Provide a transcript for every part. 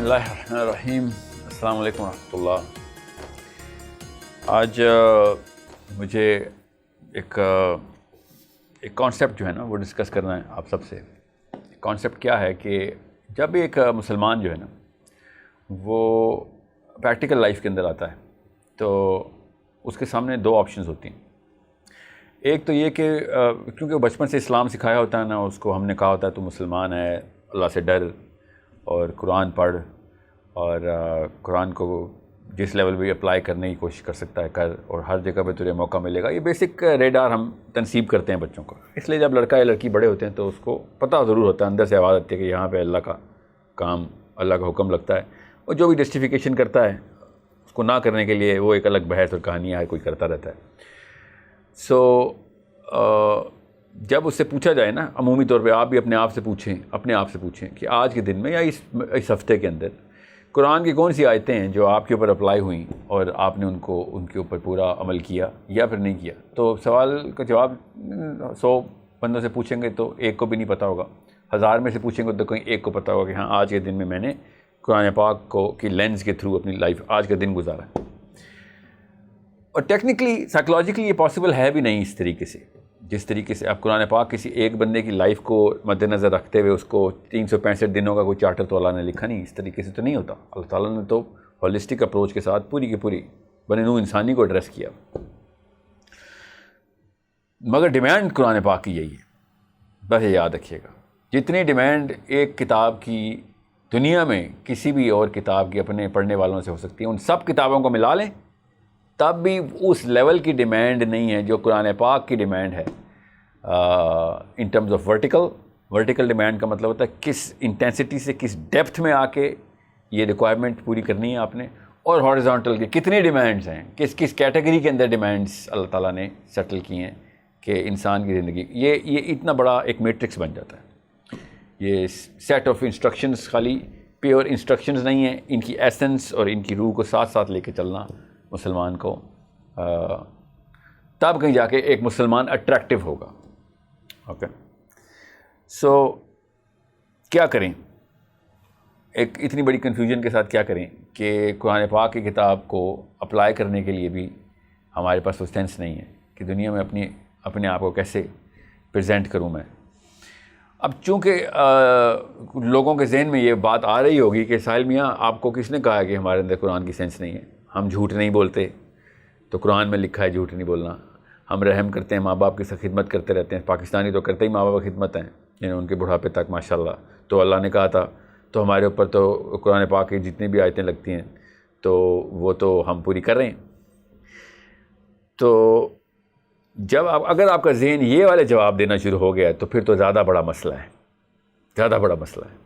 اللہ الرحمن الرحیم. السلام علیکم ورحمۃ اللہ. آج مجھے ایک کانسیپٹ جو ہے نا وہ ڈسکس کرنا ہے آپ سب سے. کانسیپٹ کیا ہے کہ جب ایک مسلمان جو ہے نا وہ پریکٹیکل لائف کے اندر آتا ہے تو اس کے سامنے دو آپشنز ہوتی ہیں. ایک تو یہ کہ کیونکہ بچپن سے اسلام سکھایا ہوتا ہے نا, اس کو ہم نے کہا ہوتا ہے تو مسلمان ہے, اللہ سے ڈر اور قرآن پڑھ اور قرآن کو جس لیول بھی اپلائی کرنے کی کوشش کر سکتا ہے کر, اور ہر جگہ پہ تجھے موقع ملے گا. یہ بیسک ریڈار ہم تنصیب کرتے ہیں بچوں کو. اس لیے جب لڑکا یا لڑکی بڑے ہوتے ہیں تو اس کو پتہ ضرور ہوتا ہے, اندر سے آواز آتی ہے کہ یہاں پہ اللہ کا کام, اللہ کا حکم لگتا ہے. اور جو بھی جسٹیفیکیشن کرتا ہے اس کو نہ کرنے کے لیے وہ ایک الگ بحث اور کہانی ہے, کوئی کرتا رہتا ہے. جب اس سے پوچھا جائے نا, عمومی طور پہ آپ بھی اپنے آپ سے پوچھیں کہ آج کے دن میں یا اس ہفتے کے اندر قرآن کی کون سی آیتیں ہیں جو آپ کے اوپر اپلائی ہوئیں اور آپ نے ان کے اوپر پورا عمل کیا یا پھر نہیں کیا. تو سوال کا جواب 100 بندوں سے پوچھیں گے تو ایک کو بھی نہیں پتہ ہوگا, 1000 میں سے پوچھیں گے تو کہیں ایک کو پتہ ہوگا کہ ہاں آج کے دن میں نے قرآن پاک کی لینز کے تھرو اپنی لائف آج کا دن گزارا ہے. اور ٹیکنیکلی سائیکلوجیکلی یہ پاسبل ہے بھی نہیں اس طریقے سے, جس طریقے سے آپ قرآن پاک کسی ایک بندے کی لائف کو مد نظر رکھتے ہوئے اس کو 365 دنوں کا کوئی چارٹر تو اللہ نے لکھا نہیں. اس طریقے سے تو نہیں ہوتا. اللہ تعالیٰ نے تو ہولسٹک اپروچ کے ساتھ پوری کی پوری بنی نوع انسانی کو ایڈریس کیا. مگر ڈیمانڈ قرآن پاک کی یہی ہے, بس یہ یاد رکھیے گا. جتنی ڈیمانڈ ایک کتاب کی دنیا میں کسی بھی اور کتاب کی اپنے پڑھنے والوں سے ہو سکتی ہے, ان سب کتابوں کو ملا لیں تب بھی اس لیول کی ڈیمانڈ نہیں ہے جو قرآن پاک کی ڈیمانڈ ہے. In terms of vertical demand کا مطلب ہوتا ہے کس انٹینسٹی سے کس ڈیپتھ میں آ کے یہ ریکوائرمنٹ پوری کرنی ہے آپ نے, اور ہارزونٹل کے کتنی ڈیمانڈز ہیں, کس کیٹیگری کے اندر ڈیمانڈز اللہ تعالیٰ نے سیٹل کی ہیں کہ انسان کی زندگی یہ اتنا بڑا ایک میٹرکس بن جاتا ہے. یہ سیٹ آف انسٹرکشنز خالی پیور انسٹرکشنز نہیں ہیں, ان کی ایسنس اور ان کی روح کو ساتھ ساتھ لے کے چلنا مسلمان کو, تب کہیں جا کے ایک مسلمان اٹریکٹیو ہوگا. اوکے, سو کیا کریں, ایک اتنی بڑی کنفیوژن کے ساتھ کیا کریں کہ قرآن پاک کی کتاب کو اپلائی کرنے کے لیے بھی ہمارے پاس وہ سینس نہیں ہے کہ دنیا میں اپنے آپ کو کیسے پریزنٹ کروں میں. اب چونکہ لوگوں کے ذہن میں یہ بات آ رہی ہوگی کہ ساحل میاں آپ کو کس نے کہا ہے کہ ہمارے اندر قرآن کی سینس نہیں ہے, ہم جھوٹ نہیں بولتے, تو قرآن میں لکھا ہے جھوٹ نہیں بولنا, ہم رحم کرتے ہیں, ماں باپ کی خدمت کرتے رہتے ہیں. پاکستانی تو کرتے ہی ماں باپ کی خدمت ہیں, یعنی ان کے بڑھاپے تک ماشاءاللہ. تو اللہ نے کہا تھا تو ہمارے اوپر تو قرآن پاک کی جتنی بھی آیتیں لگتی ہیں تو وہ تو ہم پوری کر رہے ہیں. تو جب اگر آپ کا ذہن یہ والے جواب دینا شروع ہو گیا تو پھر تو زیادہ بڑا مسئلہ ہے,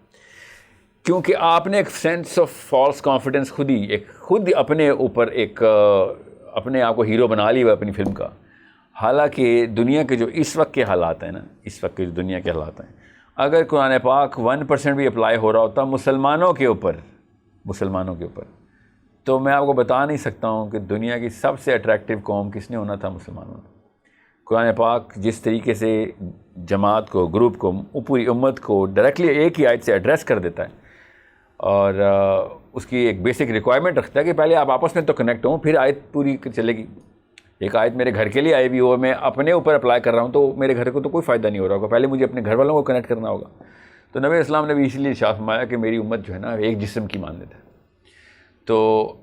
کیونکہ آپ نے ایک سینس آف فالس کانفیڈنس خود اپنے اوپر اپنے آپ کو ہیرو بنا لی ہوا اپنی فلم کا. حالانکہ دنیا کے جو اس وقت کے حالات ہیں نا, اس وقت کے جو دنیا کے حالات ہیں, اگر قرآن پاک 1% بھی اپلائی ہو رہا ہوتا مسلمانوں کے اوپر, تو میں آپ کو بتا نہیں سکتا ہوں کہ دنیا کی سب سے اٹریکٹیو قوم کس نے ہونا تھا, مسلمانوں نے. قرآن پاک جس طریقے سے جماعت کو, گروپ کو, پوری امت کو ڈائریکٹلی ایک ہی آیت سے ایڈریس کر دیتا ہے, اور اس کی ایک بیسک ریکوائرمنٹ رکھتا ہے کہ پہلے آپ آپس میں تو کنیکٹ ہوں پھر آیت پوری چلے گی. ایک آیت میرے گھر کے لیے آئی بھی ہو, میں اپنے اوپر اپلائی کر رہا ہوں تو میرے گھر کو تو کوئی فائدہ نہیں ہو رہا ہوگا, پہلے مجھے اپنے گھر والوں کو کنیکٹ کرنا ہوگا. تو نبی اسلام نے بھی اسی لیے ارشاد فرمایا کہ میری امت جو ہے نا ایک جسم کی مانند ہے. تو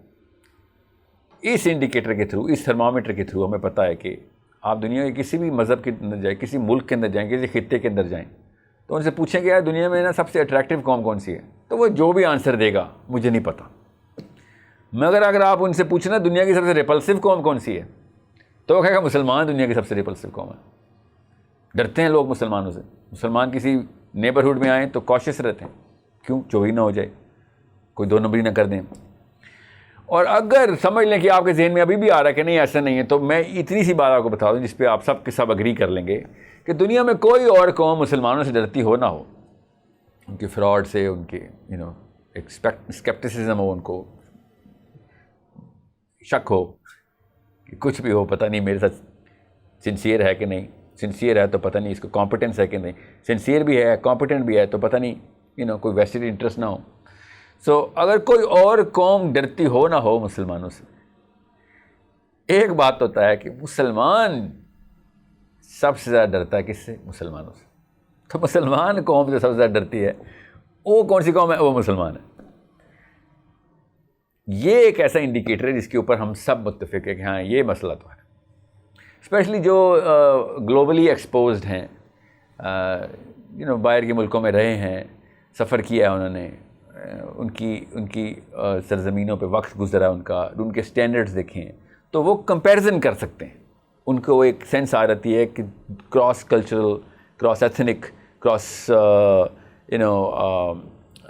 اس انڈیکیٹر کے تھرو, اس تھرمامیٹر کے تھرو ہمیں پتہ ہے کہ آپ دنیا کے کسی بھی مذہب کے اندر جائیں, کسی ملک کے اندر جائیں, کسی خطے کے اندر جائیں, تو ان سے پوچھیں کہ یار دنیا میں نا سب سے اٹریکٹیو قوم کون سی ہے, تو وہ جو بھی آنسر دے گا مجھے نہیں پتہ. مگر اگر آپ ان سے پوچھنا دنیا کی سب سے ریپلسو قوم کون سی ہے, تو وہ کہے گا مسلمان دنیا کی سب سے ریپلسو قوم ہے. ڈرتے ہیں لوگ مسلمانوں سے. مسلمان کسی نیبرہڈ میں آئیں تو کوشش رہتے ہیں, کیوں چوری نہ ہو جائے, کوئی 2 نمبری نہ کر دیں. اور اگر سمجھ لیں کہ آپ کے ذہن میں ابھی بھی آ رہا ہے کہ نہیں ایسا نہیں ہے, تو میں اتنی سی بات آپ کو بتا دوں جس پہ آپ سب کے سب اگری کر لیں گے کہ دنیا میں کوئی اور قوم مسلمانوں سے ڈرتی ہو نہ ہو, ان کے فراڈ سے, ان کے ایک اسکیپٹسزم ہو, ان کو شک ہو کہ کچھ بھی ہو, پتہ نہیں میرے ساتھ سنسیئر ہے کہ نہیں, سنسیئر ہے تو پتہ نہیں اس کو کمپٹنس ہے کہ نہیں, سنسیئر بھی ہے کمپٹنٹ بھی ہے تو پتہ نہیں کوئی ویسٹڈ انٹرسٹ نہ ہو. اگر کوئی اور قوم ڈرتی ہو نہ ہو مسلمانوں سے، ایک بات ہوتا ہے کہ مسلمان سب سے زیادہ ڈرتا ہے کس سے؟ مسلمانوں سے. تو مسلمان قوم جو سب سے زیادہ ڈرتی ہے وہ کون سی قوم ہے؟ وہ مسلمان ہے. یہ ایک ایسا انڈیکیٹر ہے جس کے اوپر ہم سب متفق ہیں کہ ہاں یہ مسئلہ تو ہے. اسپیشلی جو گلوبلی ایکسپوزڈ ہیں، باہر کے ملکوں میں رہے ہیں، سفر کیا ہے انہوں نے، ان کی سرزمینوں پہ وقت گزرا ان کا، ان کے سٹینڈرڈز دیکھیں تو وہ کمپیریزن کر سکتے ہیں. ان کو ایک سینس آ جاتی ہے کہ cross cultural, cross ethnic, cross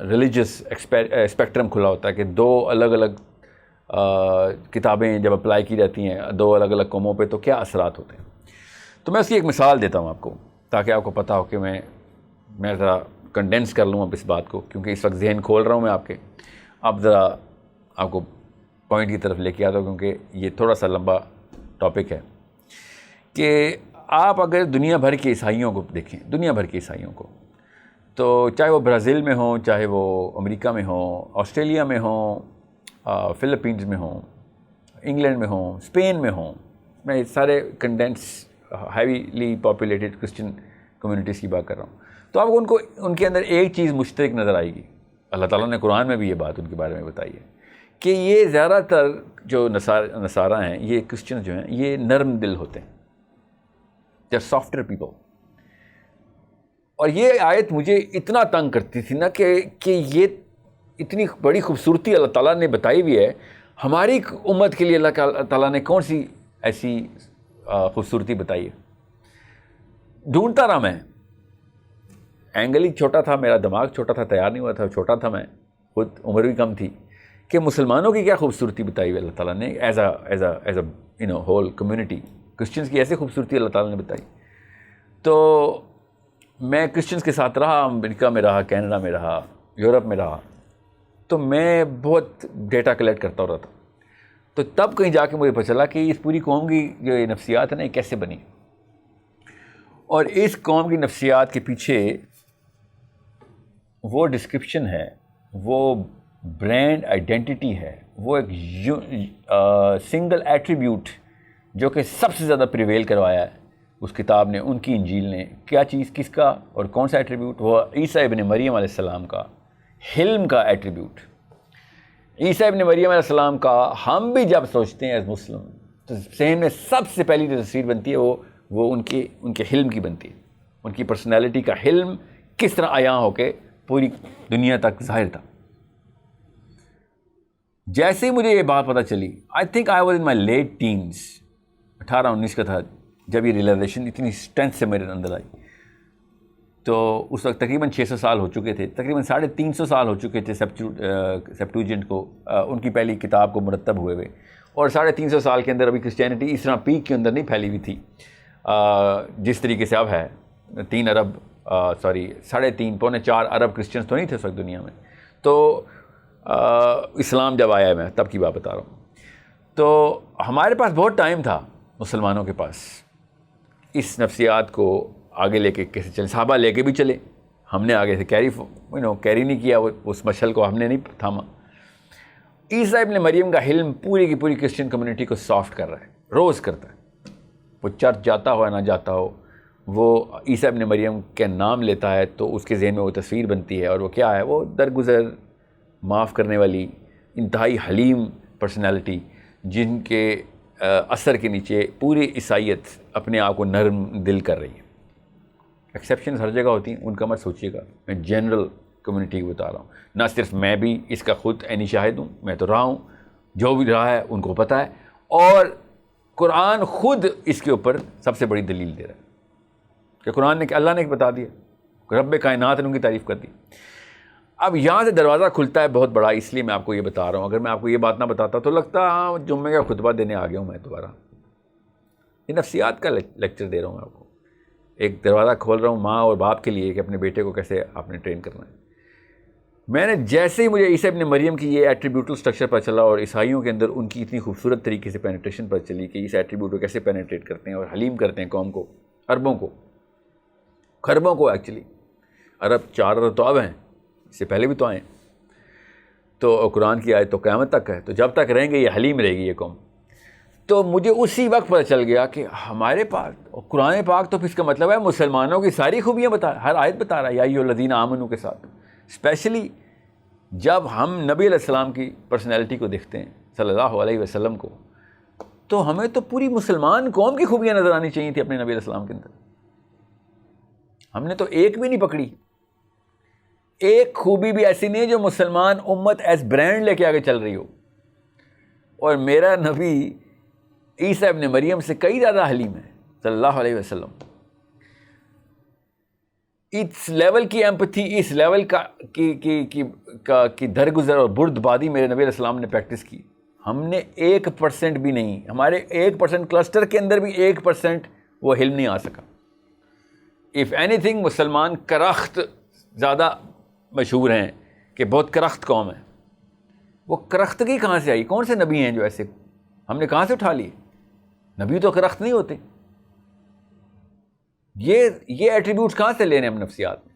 religious spectrum کھلا ہوتا ہے کہ دو الگ الگ کتابیں جب اپلائی کی جاتی ہیں دو الگ الگ قوموں پہ تو کیا اثرات ہوتے ہیں. تو میں اس کی ایک مثال دیتا ہوں آپ کو تاکہ آپ کو پتہ ہو کہ میں ذرا کنڈینس کر لوں اب اس بات کو، کیونکہ اس وقت ذہن کھول رہا ہوں میں آپ کے. اب ذرا آپ کو پوائنٹ کی طرف لے کے آتا ہوں کیونکہ یہ تھوڑا سا لمبا ٹاپک ہے. کہ آپ اگر دنیا بھر کے عیسائیوں کو دیکھیں، دنیا بھر کے عیسائیوں کو، تو چاہے وہ برازیل میں ہوں، چاہے وہ امریکہ میں ہوں، آسٹریلیا میں ہوں، فلپینز میں ہوں، انگلینڈ میں ہوں، اسپین میں ہوں، میں سارے condense heavily populated Christian communities کی بات کر رہا ہوں. تو آپ کو ان کے اندر ایک چیز مشترک نظر آئے گی. اللہ تعالیٰ نے قرآن میں بھی یہ بات ان کے بارے میں بتائی ہے کہ یہ زیادہ تر جو نصارہ ہیں، یہ کرسچن جو ہیں، یہ نرم دل ہوتے ہیں، دے آر سافٹر پیپل. اور یہ آیت مجھے اتنا تنگ کرتی تھی نا کہ یہ اتنی بڑی خوبصورتی اللہ تعالیٰ نے بتائی ہوئی ہے. ہماری امت کے لیے اللہ تعالیٰ نے کون سی ایسی خوبصورتی بتائی ہے؟ ڈھونڈتا رہا میں، اینگل ہی چھوٹا تھا، میرا دماغ چھوٹا تھا، تیار نہیں ہوا تھا، چھوٹا تھا میں خود، عمر بھی کم تھی، کہ مسلمانوں کی کیا خوبصورتی بتائی ہوئی اللہ تعالیٰ نے as a whole community. Christians کی ایسی خوبصورتی اللہ تعالیٰ نے بتائی. تو میں کرسچنس کے ساتھ رہا، امریکہ میں رہا، کینیڈا میں رہا، یورپ میں رہا، تو میں بہت ڈیٹا کلیکٹ کرتا رہا تھا. تو تب کہیں جا کے مجھے پتہ چلا کہ اس پوری قوم کی جو یہ نفسیات ہے نا، یہ کیسے بنی. اور اس قوم کی نفسیات کے پیچھے وہ ڈسکرپشن ہے، وہ برانڈ آئیڈینٹی ہے، وہ ایک سنگل ایٹریبیوٹ جو کہ سب سے زیادہ پریویل کروایا ہے اس کتاب نے، ان کی انجیل نے. کیا چیز، کس کا اور کون سا ایٹریبیوٹ؟ وہ عیسیٰ ابن مریم علیہ السلام کا حلم کا ایٹریبیوٹ. عیسیٰ ابن مریم علیہ السلام کا ہم بھی جب سوچتے ہیں ایز مسلم تو ذہن میں سب سے پہلی جو تصویر بنتی ہے وہ ان کے حلم کی بنتی ہے. ان کی پرسنالٹی کا حلم کس طرح عیاں ہو کے پوری دنیا تک ظاہر تھا. جیسے ہی مجھے یہ بات پتہ چلی، I think I was in my late teens, 18-19 کا تھا جب یہ ریئلائزیشن اتنی اسٹرینتھ سے میرے اندر آئی. تو اس وقت تقریباً 600 سال ہو چکے تھے، تقریباً 350 سال ہو چکے تھے سیپٹوجنٹ کو، ان کی پہلی کتاب کو مرتب ہوئے ہوئے. اور 350 سال کے اندر ابھی کرسچینٹی اس طرح پیک کے اندر نہیں پھیلی ہوئی تھی جس طریقے سے اب ہے. 3 ارب 3.5 پونے 4 ارب کرسچنس تو نہیں تھے اس وقت دنیا میں. تو اسلام جب آیا ہے، میں تب کی بات بتا رہا ہوں. تو ہمارے پاس بہت ٹائم تھا مسلمانوں کے پاس اس نفسیات کو آگے لے کے کیسے چلیں. صحابہ لے کے بھی چلے، ہم نے آگے سے کیری نہیں کیا، اس مشعل کو ہم نے نہیں تھاما. عیسیٰ ابن مریم کا حلم پوری کی پوری کرسچن کمیونٹی کو سافٹ کر رہا ہے، روز کرتا ہے. وہ چرچ جاتا ہو یا نہ جاتا ہو، وہ عیسیٰ ابن مریم کے نام لیتا ہے تو اس کے ذہن میں وہ تصویر بنتی ہے. اور وہ کیا ہے؟ وہ درگزر، معاف کرنے والی، انتہائی حلیم پرسنالٹی، جن کے اثر کے نیچے پوری عیسائیت اپنے آپ کو نرم دل کر رہی ہے. ایکسیپشنز ہر جگہ ہوتی ہیں، ان کا مت سوچیے گا، میں جنرل کمیونٹی کو بتا رہا ہوں. نہ صرف میں بھی اس کا خود عینی شاہد ہوں، میں تو رہا ہوں، جو بھی رہا ہے ان کو پتہ ہے. اور قرآن خود اس کے اوپر سب سے بڑی دلیل دے رہا ہے کہ قرآن نے، کہ اللہ نے بتا دیا، رب کائنات نے ان کی تعریف کر دی. اب یہاں سے دروازہ کھلتا ہے بہت بڑا، اس لیے میں آپ کو یہ بتا رہا ہوں. اگر میں آپ کو یہ بات نہ بتاتا تو لگتا ہاں جمعے کا خطبہ دینے آ گیا ہوں میں دوبارہ. یہ نفسیات کا لیکچر دے رہا ہوں میں آپ کو. ایک دروازہ کھول رہا ہوں ماں اور باپ کے لیے کہ اپنے بیٹے کو کیسے آپ نے ٹرین کرنا ہے. میں نے جیسے ہی مجھے عیسیٰ ابن مریم کی یہ ایٹریبیوٹل سٹرکچر پر چلا اور عیسائیوں کے اندر ان کی اتنی خوبصورت طریقے سے پینیٹریشن پر چلی کہ اس ایٹریبیوٹ کو کیسے پینیٹریٹ کرتے ہیں اور حلیم کرتے ہیں قوم کو، اربوں کو، خربوں کو. ایکچولی عرب 4 ارب تو اب ہیں، اس سے پہلے بھی تو آئے. تو قرآن کی آیت تو قیامت تک ہے، تو جب تک رہیں گے یہ حلیم رہے گی یہ قوم. تو مجھے اسی وقت پتہ چل گیا کہ ہمارے پاس قرآن پاک تو اس کا مطلب ہے مسلمانوں کی ساری خوبیاں ہر آیت بتا رہا ہے، یا ایھا الذین آمنوا کے ساتھ. اسپیشلی جب ہم نبی علیہ السلام کی پرسنالٹی کو دیکھتے ہیں صلی اللہ علیہ وسلم کو، تو ہمیں تو پوری مسلمان قوم کی خوبیاں نظر آنی چاہیے تھی اپنے نبی علیہ السلام کے اندر. ہم نے تو ایک بھی نہیں پکڑی. ایک خوبی بھی ایسی نہیں ہے جو مسلمان امت ایز برانڈ لے کے آگے چل رہی ہو. اور میرا نبی عیسیٰ ابن مریم سے کئی زیادہ حلیم ہے صلی اللہ علیہ وسلم. اس لیول کی ایمپتھی، اس لیول کی درگزر اور بردباری میرے نبی علیہ السلام نے پریکٹس کی. ہم نے 1% بھی نہیں، ہمارے 1% کلسٹر کے اندر بھی 1% وہ حلم نہیں آ سکا. اف اینی تھنگ مسلمان کرخت زیادہ مشہور ہیں کہ بہت کرخت قوم ہے. وہ کرختگی کہاں سے آئی؟ کون سے نبی ہیں جو ایسے ہم نے کہاں سے اٹھا لیے؟ نبی تو کرخت نہیں ہوتے. یہ ایٹریبیوٹس کہاں سے لینے ہم نفسیات میں؟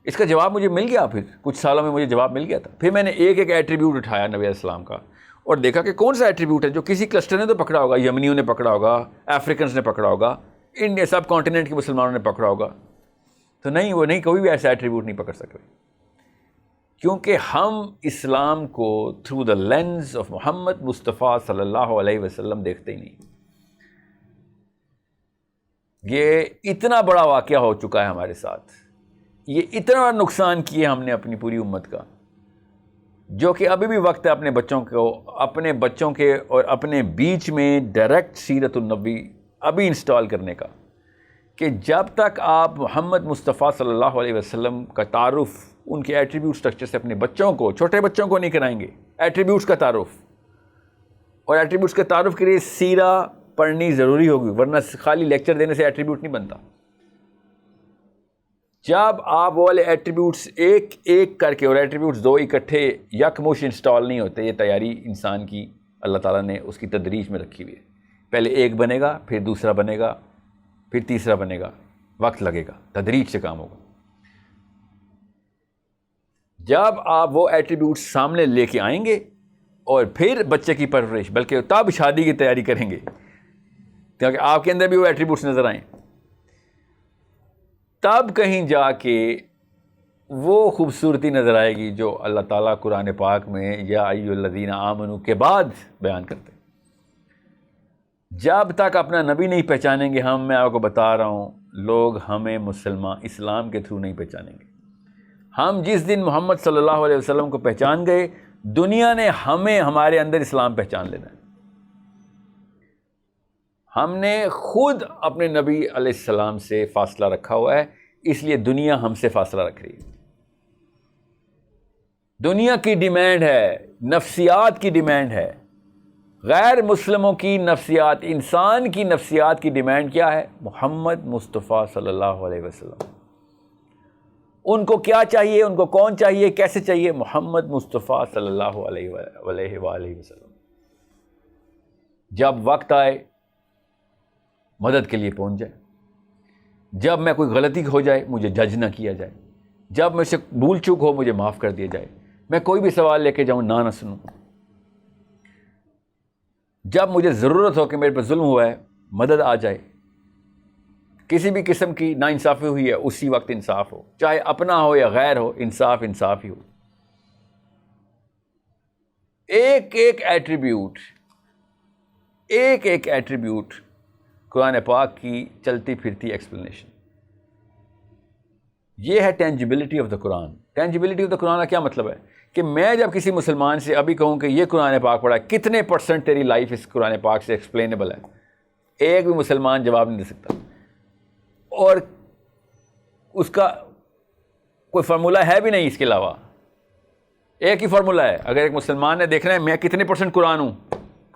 اس کا جواب مجھے مل گیا. پھر کچھ سالوں میں مجھے جواب مل گیا تھا. پھر میں نے ایک ایک ایٹریبیوٹ اٹھایا نبی علیہ السلام کا اور دیکھا کہ کون سا ایٹریبیوٹ ہے جو کسی کلسٹر نے تو پکڑا ہوگا، یمنیوں نے پکڑا ہوگا، افریکنز نے پکڑا ہوگا، انڈیا سب کانٹیننٹ کے مسلمانوں نے پکڑا ہوگا. تو نہیں، وہ نہیں، کوئی بھی ایسا ایٹریبیوٹ نہیں پکڑ سکتے، کیونکہ ہم اسلام کو تھرو دا لینز آف محمد مصطفیٰ صلی اللہ علیہ وسلم دیکھتے ہی نہیں. یہ اتنا بڑا واقعہ ہو چکا ہے ہمارے ساتھ، یہ اتنا بڑا نقصان کیا ہم نے اپنی پوری امت کا، جو کہ ابھی بھی وقت ہے اپنے بچوں کے اور اپنے بیچ میں ڈائریکٹ سیرت النبی ابھی انسٹال کرنے کا. کہ جب تک آپ محمد مصطفیٰ صلی اللہ علیہ وسلم کا تعارف ان کے ایٹریبیوٹ سٹرکچر سے اپنے بچوں کو، چھوٹے بچوں کو نہیں کرائیں گے ایٹریبیوٹس کا تعارف، اور ایٹریبیوٹس کے تعارف کے لیے سیرہ پڑھنی ضروری ہوگی، ورنہ خالی لیکچر دینے سے ایٹریبیوٹ نہیں بنتا. جب آپ وہ والے ایٹریبیوٹس ایک ایک کر کے، اور ایٹریبیوٹس دو اکٹھے یکمشت انسٹال نہیں ہوتے، یہ تیاری انسان کی اللہ تعالیٰ نے اس کی تدریج میں رکھی ہوئی ہے. پہلے ایک بنے گا، پھر دوسرا بنے گا، پھر تیسرا بنے گا، وقت لگے گا، تدریج سے کام ہوگا. جب آپ وہ ایٹریبیوٹس سامنے لے کے آئیں گے اور پھر بچے کی پرورش، بلکہ تب شادی کی تیاری کریں گے، کیونکہ آپ کے اندر بھی وہ ایٹریبیوٹس نظر آئیں، تب کہیں جا کے وہ خوبصورتی نظر آئے گی جو اللہ تعالیٰ قرآن پاک میں یا ایھا الذین آمنوا کے بعد بیان کرتے ہیں. جب تک اپنا نبی نہیں پہچانیں گے ہم، میں آپ کو بتا رہا ہوں، لوگ ہمیں مسلمان اسلام کے تھرو نہیں پہچانیں گے. ہم جس دن محمد صلی اللہ علیہ وسلم کو پہچان گئے، دنیا نے ہمیں ہمارے اندر اسلام پہچان لینا ہے. ہم نے خود اپنے نبی علیہ السلام سے فاصلہ رکھا ہوا ہے، اس لیے دنیا ہم سے فاصلہ رکھ رہی ہے. دنیا کی ڈیمانڈ ہے، نفسیات کی ڈیمانڈ ہے، غیر مسلموں کی نفسیات، انسان کی نفسیات کی ڈیمانڈ کیا ہے؟ محمد مصطفیٰ صلی اللہ علیہ وسلم. ان کو کیا چاہیے؟ ان کو کون چاہیے؟ کیسے چاہیے؟ محمد مصطفیٰ صلی اللہ علیہ وآلہ وسلم. جب وقت آئے مدد کے لیے پہنچ جائے، جب میں کوئی غلطی ہو جائے مجھے جج نہ کیا جائے، جب مجھ سے بھول چوک ہو مجھے معاف کر دیا جائے، میں کوئی بھی سوال لے کے جاؤں نہ سنوں، جب مجھے ضرورت ہو کہ میرے پر ظلم ہوا ہے مدد آ جائے، کسی بھی قسم کی ناانصافی ہوئی ہے اسی وقت انصاف ہو، چاہے اپنا ہو یا غیر ہو، انصاف ہی ہو. ایک ایٹریبیوٹ قرآن پاک کی چلتی پھرتی ایکسپلینیشن. یہ ہے ٹینجیبلٹی of the Quran. ٹینجیبلٹی of the قرآن کا کیا مطلب ہے؟ کہ میں جب کسی مسلمان سے ابھی کہوں کہ یہ قرآن پاک پڑھا ہے، کتنے % تیری لائف اس قرآن پاک سے ایکسپلینیبل ہے، ایک بھی مسلمان جواب نہیں دے سکتا. اور اس کا کوئی فارمولہ ہے بھی نہیں اس کے علاوہ. ایک ہی فارمولہ ہے. اگر ایک مسلمان نے دیکھنا ہے میں کتنے % قرآن ہوں،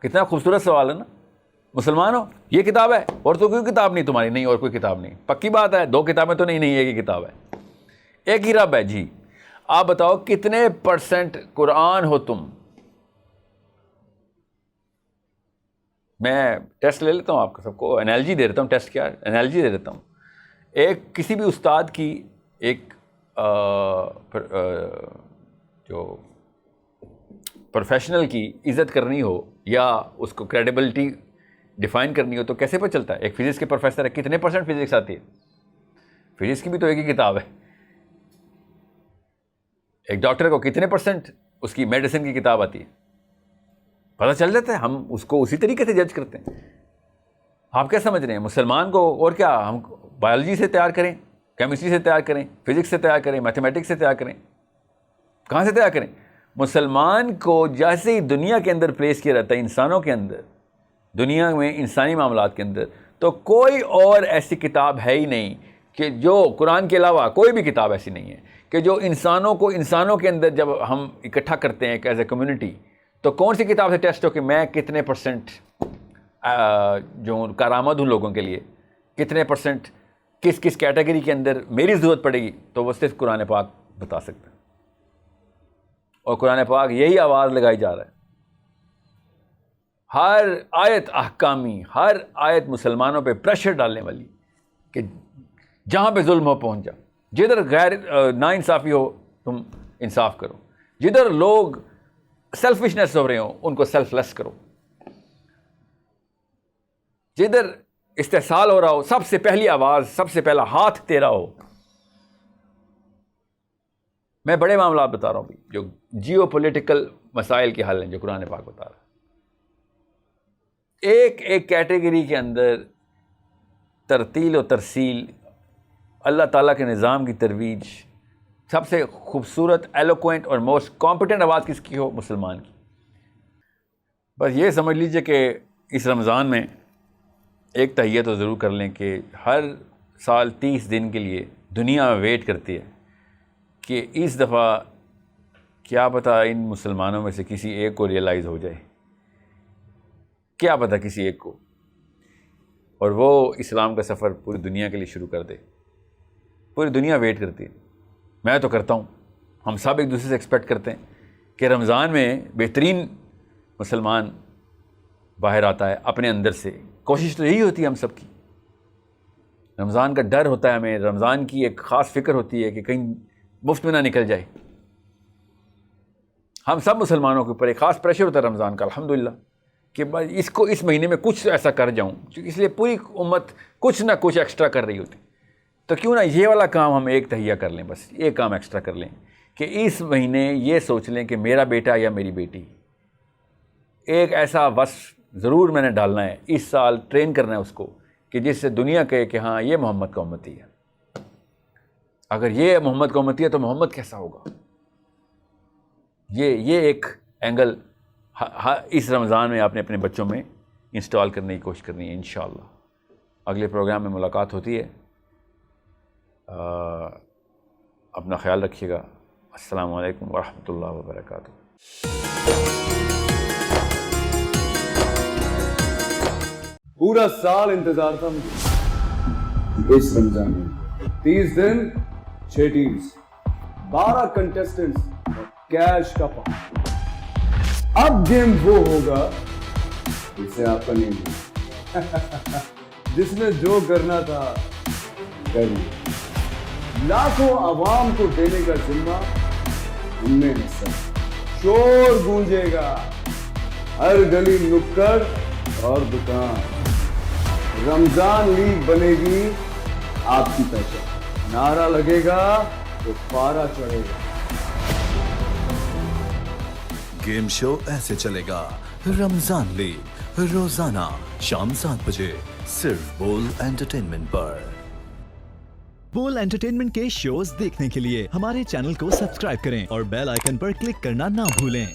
کتنا خوبصورت سوال ہے نا. مسلمان ہو، یہ کتاب ہے، اور تو کوئی کتاب نہیں تمہاری؟ نہیں، اور کوئی کتاب نہیں. پکی بات ہے، 2 کتابیں تو نہیں، ایک ہی کتاب ہے، ایک ہی رب ہے. جی آپ بتاؤ کتنے % قرآن ہو تم؟ میں ٹیسٹ لے لیتا ہوں، آپ کو سب کو انالوجی دے دیتا ہوں. ٹیسٹ کیا ہے؟ انالوجی دے دیتا ہوں. کسی بھی استاد کی ایک جو پروفیشنل کی عزت کرنی ہو یا اس کو کریڈیبلٹی ڈیفائن کرنی ہو تو کیسے پتہ چلتا ہے؟ ایک فزکس کے پروفیسر ہے، کتنے پرسنٹ فزکس آتی ہے؟ فزکس کی بھی تو ایک ہی کتاب ہے. ایک ڈاکٹر کو کتنے پرسنٹ اس کی میڈیسن کی کتاب آتی ہے؟ پتہ چل جاتا ہے. ہم اس کو اسی طریقے سے جج کرتے ہیں. آپ کیا سمجھ رہے ہیں مسلمان کو؟ اور کیا ہم بایولوجی سے تیار کریں، کیمسٹری سے تیار کریں، فزکس سے تیار کریں، میتھمیٹکس سے تیار کریں؟ کہاں سے تیار کریں؟ مسلمان کو جیسے ہی دنیا کے اندر پلیس کیا جاتا ہے، انسانوں کے اندر، دنیا میں انسانی معاملات کے اندر، تو کوئی اور ایسی کتاب ہے ہی نہیں کہ جو قرآن کے علاوہ کوئی بھی کتاب ایسی نہیں ہے کہ جو انسانوں کو انسانوں کے اندر جب ہم اکٹھا کرتے ہیں ایز اے کمیونٹی، تو کون سی کتاب سے ٹیسٹ ہو کہ میں کتنے پرسنٹ جو کارآمد ہوں لوگوں کے لیے، کتنے پرسنٹ کس کس کیٹیگری کے اندر میری ضرورت پڑے گی، تو وہ صرف قرآن پاک بتا سکتا ہے. اور قرآن پاک یہی آواز لگائی جا رہا ہے. ہر آیت احکامی، ہر آیت مسلمانوں پہ پریشر ڈالنے والی کہ جہاں پہ ظلم ہو پہنچ جا، جدھر غیر ناانصافی ہو تم انصاف کرو، جدھر لوگ سیلفشنس ہو رہے ہوں ان کو سیلف لیس کرو، جدھر استحصال ہو رہا ہو سب سے پہلی آواز، سب سے پہلا ہاتھ تیرا ہو. میں بڑے معاملات بتا رہا ہوں جو جیو پولیٹیکل مسائل کے حل ہیں جو قرآن پاک بتا رہا ہے. ایک ایک کیٹیگری کے اندر ترتیل و ترسیل، اللہ تعالیٰ کے نظام کی ترویج. سب سے خوبصورت، ایلوکوینٹ اور موسٹ کمپیٹنٹ آواز کس کی ہو؟ مسلمان کی. بس یہ سمجھ لیجئے کہ اس رمضان میں ایک تہیہ تو ضرور کر لیں کہ ہر سال 30 دن کے لیے دنیا ویٹ کرتی ہے کہ اس دفعہ کیا پتہ ان مسلمانوں میں سے کسی ایک کو ریئلائز ہو جائے، کیا پتہ کسی ایک کو، اور وہ اسلام کا سفر پوری دنیا کے لیے شروع کر دے. پوری دنیا ویٹ کرتی ہے. میں تو کرتا ہوں، ہم سب ایک دوسرے سے ایکسپیکٹ کرتے ہیں کہ رمضان میں بہترین مسلمان باہر آتا ہے اپنے اندر سے. کوشش تو یہی ہوتی ہے ہم سب کی. رمضان کا ڈر ہوتا ہے ہمیں، رمضان کی ایک خاص فکر ہوتی ہے کہ کہیں مفت میں نہ نکل جائے. ہم سب مسلمانوں کے اوپر ایک خاص پریشر ہوتا ہے رمضان کا، الحمدللہ، کہ اس مہینے میں کچھ ایسا کر جاؤں. اس لیے پوری امت کچھ نہ کچھ ایکسٹرا کر رہی ہوتی. تو کیوں نہ یہ والا کام ہم ایک تہیہ کر لیں، بس ایک کام ایکسٹرا کر لیں کہ اس مہینے یہ سوچ لیں کہ میرا بیٹا یا میری بیٹی، ایک ایسا وصف ضرور میں نے ڈالنا ہے اس سال، ٹرین کرنا ہے اس کو کہ جس سے دنیا کہے کہ ہاں یہ محمد کا امتی ہے. اگر یہ محمد کا امتی ہے تو محمد کیسا ہوگا. یہ ایک اینگل اس رمضان میں آپ نے اپنے بچوں میں انسٹال کرنے کی کوشش کرنی ہے. انشاءاللہ اگلے پروگرام میں ملاقات ہوتی ہے. اپنا خیال رکھیے گا. السلام علیکم ورحمۃ اللہ وبرکاتہ. پورا سال انتظار تھا مجھے اس رمضان میں. 30 دن 6 ٹیمز، 12 کنٹیسٹنٹس، کیش کا پاؤں. اب گیم وہ ہوگا جسے آپ کا نہیں ہوگا، جس نے جو کرنا تھا کر لیا. لاکھوں عوام کو دینے کا ذمہ ہم نے حصہ. شور گونجے گا ہر گلی نکڑ اور دکان. رمضان لیگ بنے گی آپ کی پہچان. نعرہ لگے گا تو پارا چڑھے گا. گیم شو ایسے چلے گا. رمضان لیگ روزانہ شام 7 بجے صرف بول انٹرٹینمنٹ پر. بول انٹرٹینمنٹ کے شوز دیکھنے کے لیے ہمارے چینل کو سبسکرائب کریں اور بیل آئیکن پر کلک کرنا نہ بھولیں.